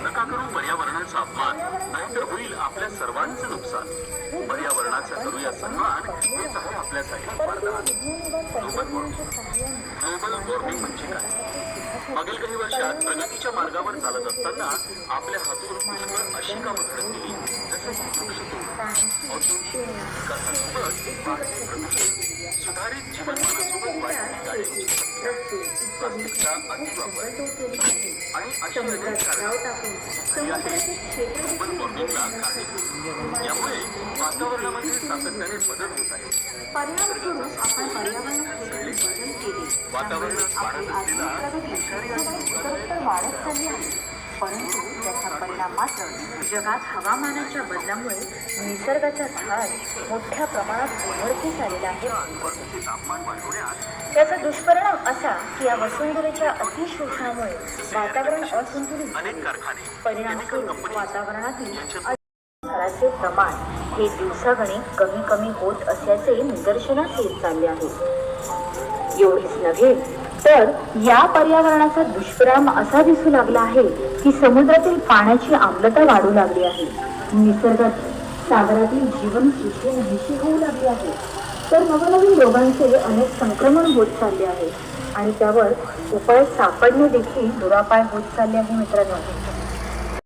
नका करू पर्यावरणाचा अपमान, नाहीतर होईल आपल्या सर्वांचं नुकसान. पर्यावरणाचा करूया सन्मान, हेच आहे आपल्यासाठी वरदान. ग्लोबल वॉर्मिंग म्हणजे काय? मागील काही वर्षात प्रगतीच्या मार्गावर चालत असताना आपल्या हातून पुष्कळ अशी कामं घडत गेली, जसे औद्योगिक विकासासोबत सुधारित जीवनमानासोबत वाढलेली गाड्यांची संख्या, प्लास्टिकचा अतिवापर आणि अशी अनेक कारणे आहे ग्लोबल वॉर्मिंगला कारणीभूत. यामुळे वातावरणामध्ये सातत्याने बदल होत आहे. वातावरणात वाढत असलेला परंतु त्याचा परिणाम मात्र जगात हवामानाच्या बदलामुळे निसर्गाचा ढाल मोठ्या प्रमाणात उघडकीस आलेला आहे. त्याचा दुष्परिणाम असा की या वसुंधरेच्या अतिशोषणामुळे वातावरण असंतुलित, परिणामस्वरूप वातावरणातील चे प्रमाण हे दिवसागणिक कमी होत असल्याचे निदर्शनास येत चालले आहे. एवढेच नव्हे तर या पर्यावरणाचा दुष्परिणाम असा दिसू लागला आहे की समुद्रातील पाण्याची आम्लता वाढू लागली आहे. निसर्गात सागरातील जीवनसृष्टी नाहीशी होऊ लागली आहे. तर नवनवीन रोगांचे अनेक संक्रमण होत चालले आहे आणि त्यावर उपाय सापडणे देखील दुरापाय होत चालले आहे. मित्रांनो,